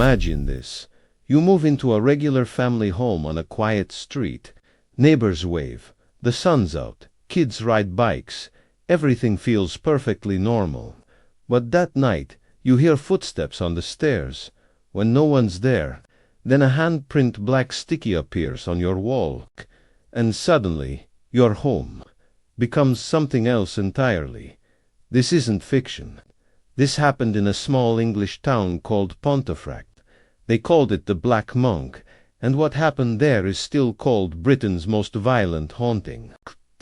Imagine this. You move into a regular family home on a quiet street. Neighbors wave, the sun's out, kids ride bikes, everything feels perfectly normal. But that night, you hear footsteps on the stairs. When no one's there, then a handprint black sticky appears on your wall, and suddenly, your home becomes something else entirely. This isn't fiction. This happened in a small English town called Pontefract. They called it the Black Monk, and what happened there is still called Britain's most violent haunting.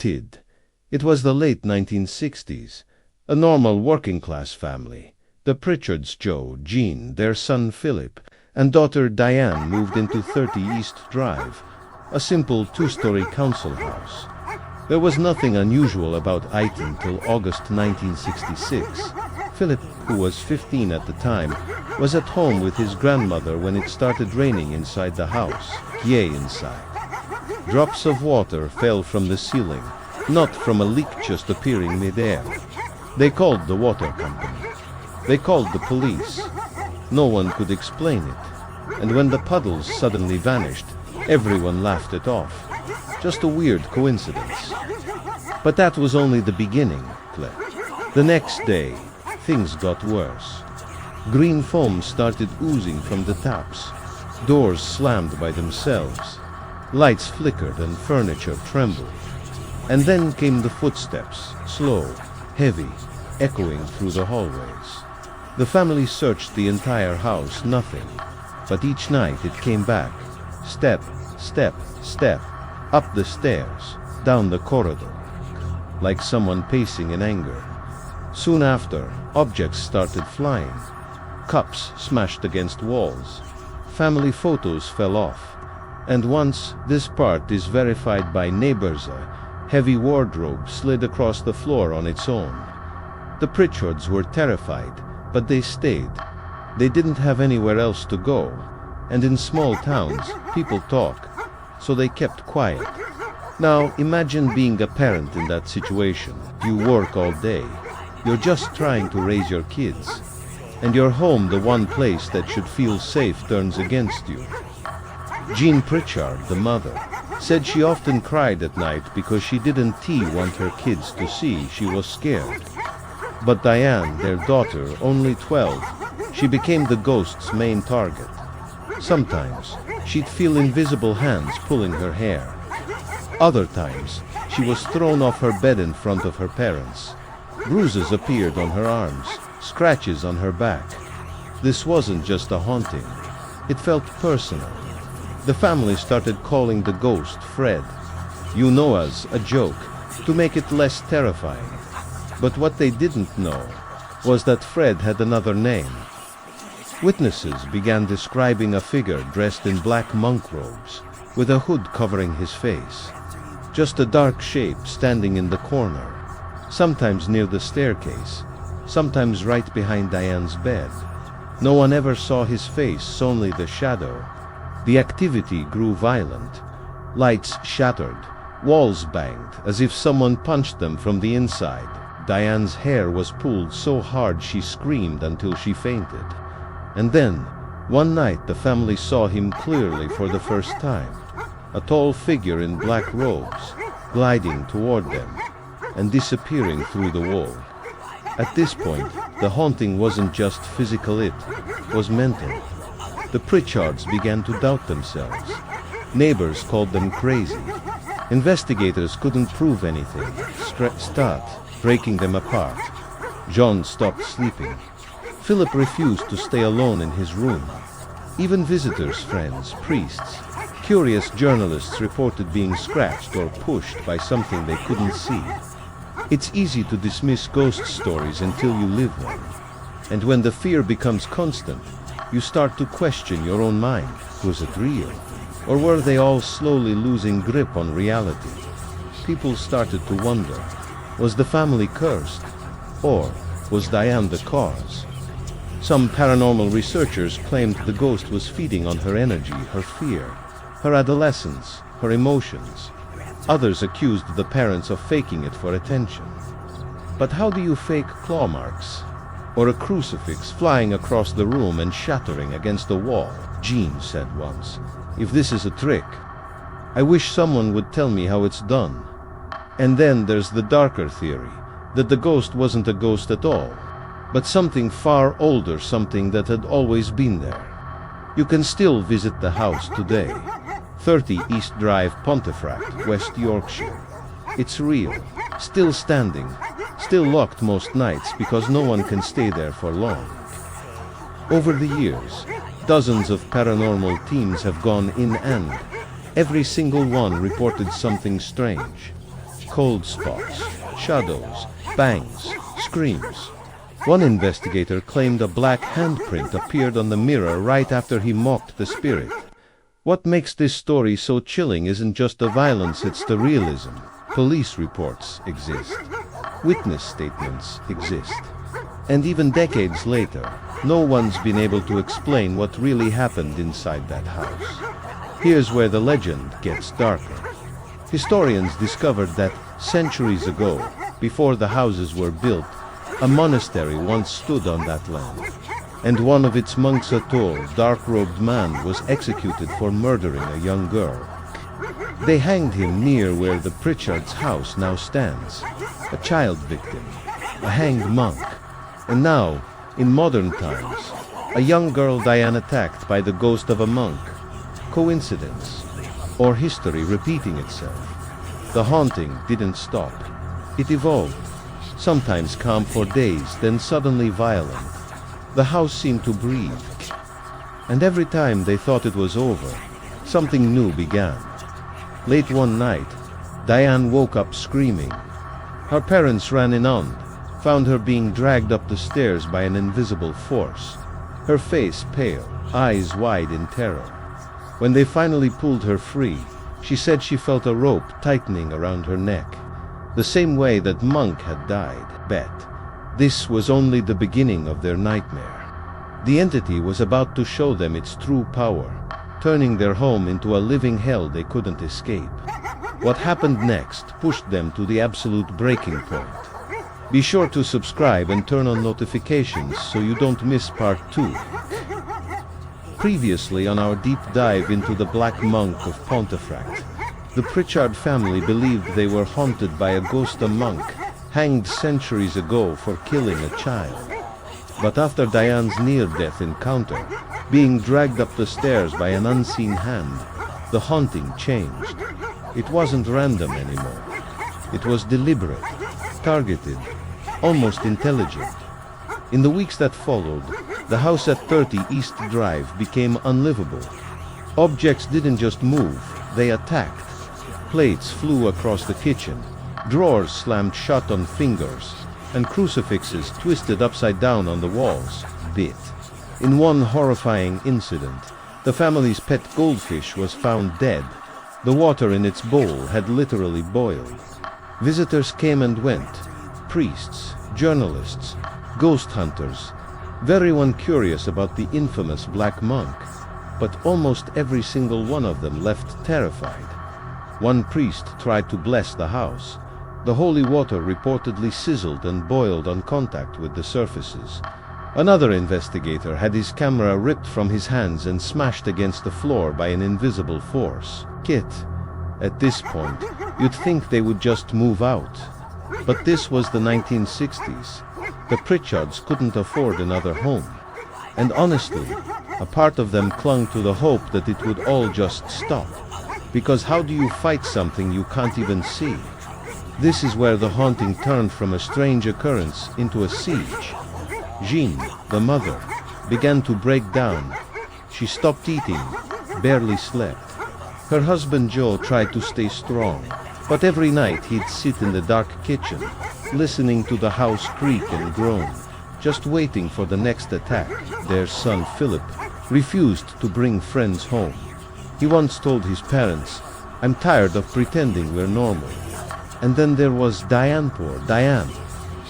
It was the late 1960s. A normal working-class family. The Pritchards, Joe, Jean, their son Philip, and daughter Diane moved into 30 East Drive, a simple two-story council house. There was nothing unusual about it until August 1966. Philip, who was 15 at the time, was at home with his grandmother when it started raining inside the house. Yay, inside. Drops of water fell from the ceiling, not from a leak just appearing mid-air. They called the water company. They called the police. No one could explain it. And when the puddles suddenly vanished, everyone laughed it off. Just a weird coincidence. But that was only the beginning, Claire. The next day, things got worse. Green foam started oozing from the taps. Doors slammed by themselves. Lights flickered and furniture trembled. And then came the footsteps, slow, heavy, echoing through the hallways. The family searched the entire house, nothing. But each night it came back. Step, step, step. Up the stairs, down the corridor. Like someone pacing in anger. Soon after, objects started flying. Cups smashed against walls. Family photos fell off. And once, this part is verified by neighbors, a heavy wardrobe slid across the floor on its own. The Pritchards were terrified, but they stayed. They didn't have anywhere else to go. And in small towns, people talk, so they kept quiet. Now, imagine being a parent in that situation. You work all day. You're just trying to raise your kids. And your home, the one place that should feel safe, turns against you. Jean Pritchard, the mother, said she often cried at night because she didn't want her kids to see she was scared. But Diane, their daughter, only 12, she became the ghost's main target. Sometimes, she'd feel invisible hands pulling her hair. Other times, she was thrown off her bed in front of her parents. Bruises appeared on her arms, scratches on her back. This wasn't just a haunting. It felt personal. The family started calling the ghost Fred. You know, as a joke, to make it less terrifying. But what they didn't know was that Fred had another name. Witnesses began describing a figure dressed in black monk robes, with a hood covering his face. Just a dark shape standing in the corner, sometimes near the staircase, sometimes right behind Diane's bed. No one ever saw his face, only the shadow. The activity grew violent. Lights shattered, walls banged, as if someone punched them from the inside. Diane's hair was pulled so hard she screamed until she fainted. And then, one night the family saw him clearly for the first time. A tall figure in black robes, gliding toward them, and disappearing through the wall. At this point, the haunting wasn't just physical, it was mental. The Pritchards began to doubt themselves. Neighbors called them crazy. Investigators couldn't prove anything. Start breaking them apart. John stopped sleeping. Philip refused to stay alone in his room. Even visitors, friends, priests, curious journalists reported being scratched or pushed by something they couldn't see. It's easy to dismiss ghost stories until you live one. And when the fear becomes constant, you start to question your own mind. Was it real? Or were they all slowly losing grip on reality? People started to wonder, was the family cursed? Or was Diane the cause? Some paranormal researchers claimed the ghost was feeding on her energy, her fear, her adolescence, her emotions. Others accused the parents of faking it for attention. But how do you fake claw marks? Or a crucifix flying across the room and shattering against the wall. Jean said once, "If this is a trick, I wish someone would tell me how it's done." And then there's the darker theory, that the ghost wasn't a ghost at all, but something far older, something that had always been there. You can still visit the house today. 30 East Drive, Pontefract, West Yorkshire. It's real, still standing, still locked most nights because no one can stay there for long. Over the years, dozens of paranormal teams have gone in and every single one reported something strange. Cold spots, shadows, bangs, screams. One investigator claimed a black handprint appeared on the mirror right after he mocked the spirit. What makes this story so chilling isn't just the violence, it's the realism. Police reports exist. Witness statements exist. And even decades later, no one's been able to explain what really happened inside that house. Here's where the legend gets darker. Historians discovered that centuries ago, before the houses were built, a monastery once stood on that land. And one of its monks, a tall, dark-robed man, was executed for murdering a young girl. They hanged him near where the Pritchard's house now stands. A child victim, a hanged monk. And now, in modern times, a young girl Diane attacked by the ghost of a monk. Coincidence? Or history repeating itself? The haunting didn't stop. It evolved. Sometimes calm for days, then suddenly violent. The house seemed to breathe. And every time they thought it was over, something new began. Late one night, Diane woke up screaming. Her parents ran in on, found her being dragged up the stairs by an invisible force. Her face pale, eyes wide in terror. When they finally pulled her free, she said she felt a rope tightening around her neck, the same way that Monk had died. Bet this was only the beginning of their nightmare. The entity was about to show them its true power, turning their home into a living hell they couldn't escape. What happened next pushed them to the absolute breaking point. Be sure to subscribe and turn on notifications so you don't miss part 2. Previously on our deep dive into the Black Monk of Pontefract, the Pritchard family believed they were haunted by a ghost, a monk, hanged centuries ago for killing a child. But after Diane's near-death encounter, being dragged up the stairs by an unseen hand, the haunting changed. It wasn't random anymore. It was deliberate, targeted, almost intelligent. In the weeks that followed, the house at 30 East Drive became unlivable. Objects didn't just move, they attacked. Plates flew across the kitchen, drawers slammed shut on fingers, and crucifixes twisted upside down on the walls bit. In one horrifying incident, the family's pet goldfish was found dead. The water in its bowl had literally boiled. Visitors came and went. Priests, journalists, ghost hunters, everyone curious about the infamous Black Monk. But almost every single one of them left terrified. One priest tried to bless the house. The holy water reportedly sizzled and boiled on contact with the surfaces. Another investigator had his camera ripped from his hands and smashed against the floor by an invisible force. Kit, at this point, you'd think they would just move out. But this was the 1960s. The Pritchards couldn't afford another home. And honestly, a part of them clung to the hope that it would all just stop. Because how do you fight something you can't even see? This is where the haunting turned from a strange occurrence into a siege. Jean, the mother, began to break down. She stopped eating, barely slept. Her husband Joe tried to stay strong, but every night he'd sit in the dark kitchen, listening to the house creak and groan, just waiting for the next attack. Their son Philip refused to bring friends home. He once told his parents, "I'm tired of pretending we're normal." And then there was Diane, poor Diane.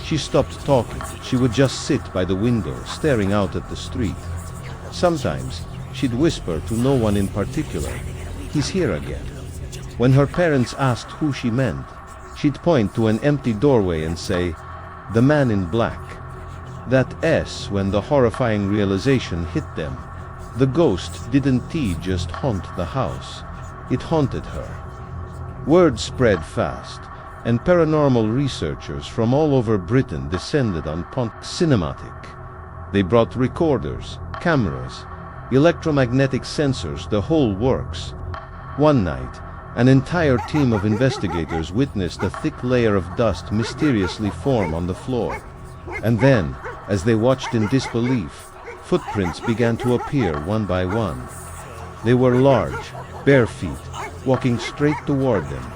She stopped talking. She would just sit by the window, staring out at the street. Sometimes she'd whisper to no one in particular, "He's here again." When her parents asked who she meant, she'd point to an empty doorway and say, "The man in black." That S when the horrifying realization hit them. The ghost didn't just haunt the house, it haunted her. Word spread fast, and paranormal researchers from all over Britain descended on Cinematic. They brought recorders, cameras, electromagnetic sensors, the whole works. One night, an entire team of investigators witnessed a thick layer of dust mysteriously form on the floor. And then, as they watched in disbelief, footprints began to appear one by one. They were large, bare feet, walking straight toward them.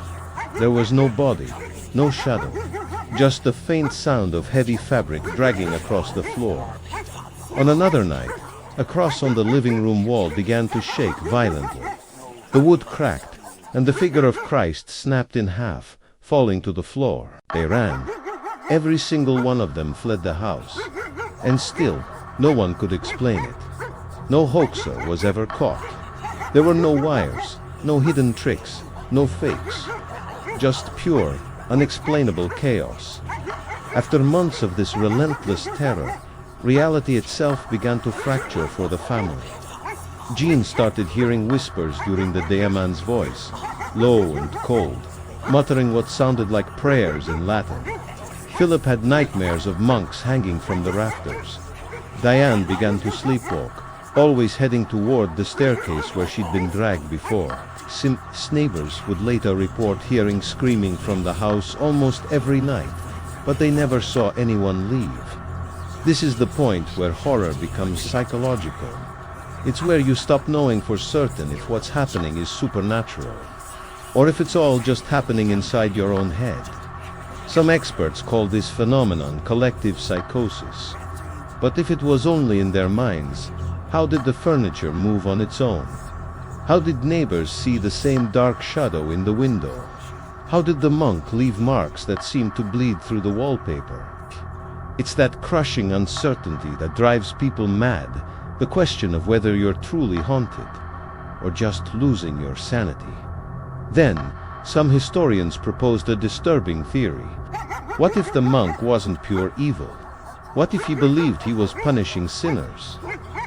There was no body, no shadow, just the faint sound of heavy fabric dragging across the floor. On another night, a cross on the living room wall began to shake violently. The wood cracked, and the figure of Christ snapped in half, falling to the floor. They ran. Every single one of them fled the house. And still, no one could explain it. No hoaxer was ever caught. There were no wires, no hidden tricks, no fakes. Just pure, unexplainable chaos. After months of this relentless terror, reality itself began to fracture for the family. Jean started hearing whispers during the day, a man's voice, low and cold, muttering what sounded like prayers in Latin. Philip had nightmares of monks hanging from the rafters. Diane began to sleepwalk, always heading toward the staircase where she'd been dragged before. Neighbors would later report hearing screaming from the house almost every night, but they never saw anyone leave. This is the point where horror becomes psychological. It's where you stop knowing for certain if what's happening is supernatural, or if it's all just happening inside your own head. Some experts call this phenomenon collective psychosis. But if it was only in their minds, how did the furniture move on its own? How did neighbors see the same dark shadow in the window? How did the monk leave marks that seemed to bleed through the wallpaper? It's that crushing uncertainty that drives people mad, the question of whether you're truly haunted, or just losing your sanity. Then, some historians proposed a disturbing theory. What if the monk wasn't pure evil? What if he believed he was punishing sinners?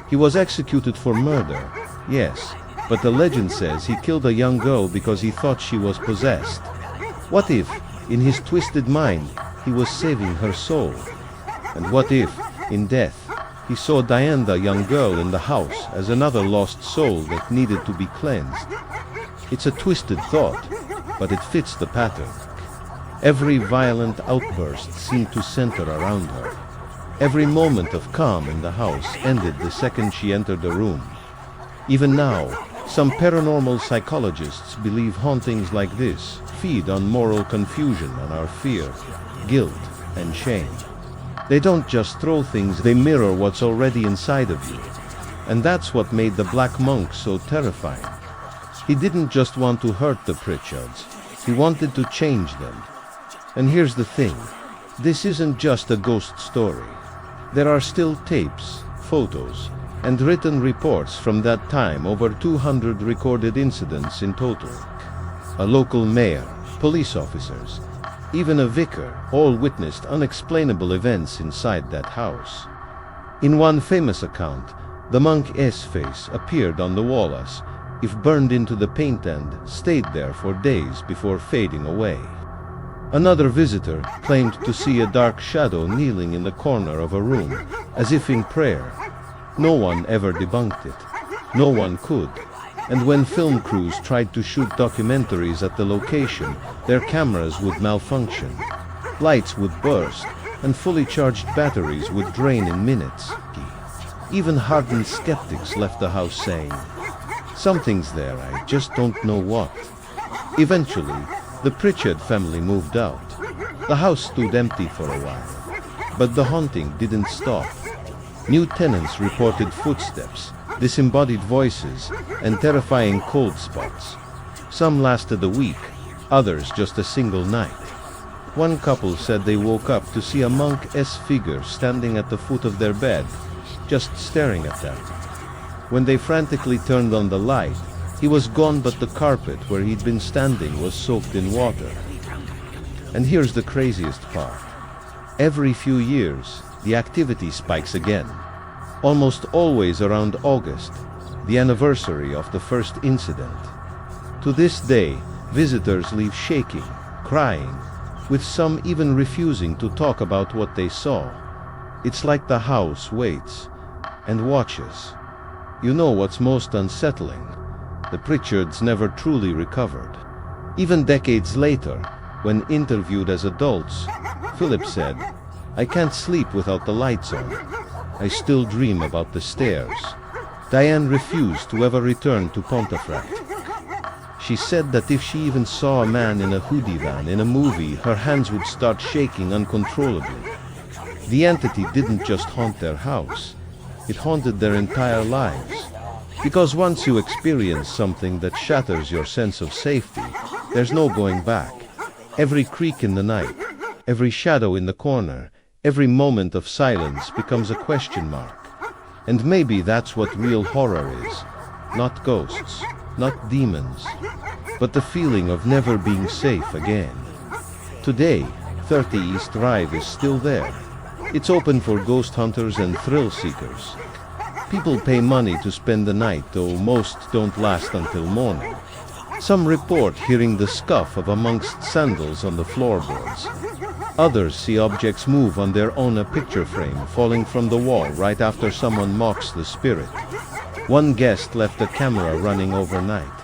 He was executed for murder, yes, but the legend says he killed a young girl because he thought she was possessed. What if, in his twisted mind, he was saving her soul? And what if, in death, he saw Diane, the young girl in the house, as another lost soul that needed to be cleansed? It's a twisted thought, but it fits the pattern. Every violent outburst seemed to center around her. Every moment of calm in the house ended the second she entered the room. Even now, some paranormal psychologists believe hauntings like this feed on moral confusion and our fear, guilt, and shame. They don't just throw things, they mirror what's already inside of you. And that's what made the Black Monk so terrifying. He didn't just want to hurt the Pritchards, he wanted to change them. And here's the thing, this isn't just a ghost story. There are still tapes, photos, and written reports from that time, over 200 recorded incidents in total. A local mayor, police officers, even a vicar, all witnessed unexplainable events inside that house. In one famous account, the monk's face appeared on the wall as if burned into the paint and stayed there for days before fading away. Another visitor claimed to see a dark shadow kneeling in the corner of a room, as if in prayer. No one ever debunked it. No one could. And when film crews tried to shoot documentaries at the location, their cameras would malfunction. Lights would burst, and fully charged batteries would drain in minutes. Even hardened skeptics left the house saying, "Something's there, I just don't know what." Eventually, the Pritchard family moved out. The house stood empty for a while. But the haunting didn't stop. New tenants reported footsteps, disembodied voices, and terrifying cold spots. Some lasted a week, others just a single night. One couple said they woke up to see a monk's figure standing at the foot of their bed, just staring at them. When they frantically turned on the light, he was gone, but the carpet where he'd been standing was soaked in water. And here's the craziest part. Every few years, the activity spikes again. Almost always around August, the anniversary of the first incident. To this day, visitors leave shaking, crying, with some even refusing to talk about what they saw. It's like the house waits and watches. You know what's most unsettling? The Pritchards never truly recovered. Even decades later, when interviewed as adults, Philip said, "I can't sleep without the lights on. I still dream about the stairs." Diane refused to ever return to Pontefract. She said that if she even saw a man in a hoodie van in a movie, her hands would start shaking uncontrollably. The entity didn't just haunt their house, it haunted their entire lives. Because once you experience something that shatters your sense of safety, there's no going back. Every creak in the night, every shadow in the corner, every moment of silence becomes a question mark. And maybe that's what real horror is. Not ghosts, not demons, but the feeling of never being safe again. Today, 30 East Drive is still there. It's open for ghost hunters and thrill seekers. People pay money to spend the night, though most don't last until morning. Some report hearing the scuff of a monk's sandals on the floorboards. Others see objects move on their own, a picture frame falling from the wall right after someone mocks the spirit. One guest left a camera running overnight.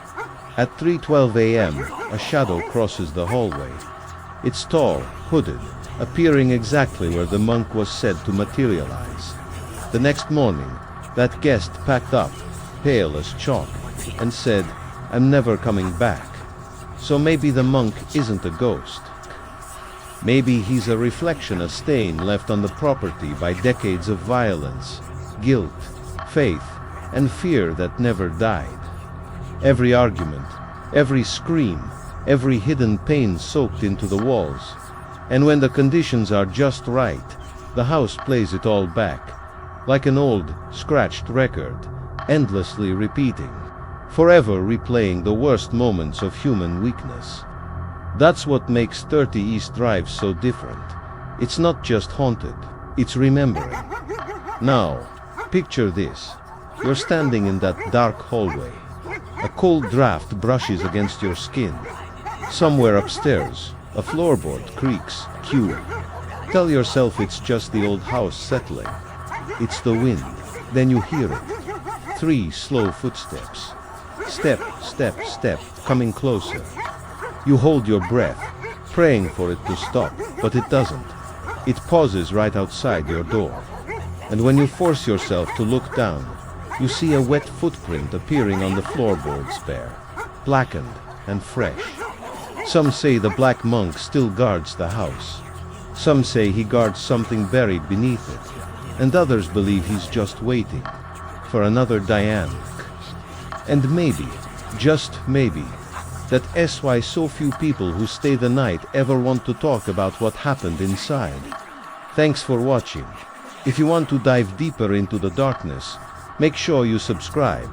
At 3:12 a.m., a shadow crosses the hallway. It's tall, hooded, appearing exactly where the monk was said to materialize. The next morning, that guest packed up, pale as chalk, and said, "I'm never coming back." So maybe the monk isn't a ghost. Maybe he's a reflection, a stain left on the property by decades of violence, guilt, faith, and fear that never died. Every argument, every scream, every hidden pain soaked into the walls. And when the conditions are just right, the house plays it all back, like an old, scratched record, endlessly repeating, forever replaying the worst moments of human weakness. That's what makes 30 East Drive so different. It's not just haunted, it's remembering. Now, picture this. You're standing in that dark hallway. A cold draft brushes against your skin. Somewhere upstairs, a floorboard creaks, cue. Tell yourself it's just the old house settling. It's the wind. Then you hear it. 3 slow footsteps. Step, step, step, coming closer. You hold your breath, praying for it to stop, but it doesn't. It pauses right outside your door. And when you force yourself to look down, you see a wet footprint appearing on the floorboards bare, blackened and fresh. Some say the Black Monk still guards the house. Some say he guards something buried beneath it. And others believe he's just waiting for another Diane. And maybe, just maybe, that's why so few people who stay the night ever want to talk about what happened inside. Thanks for watching. If you want to dive deeper into the darkness, make sure you subscribe.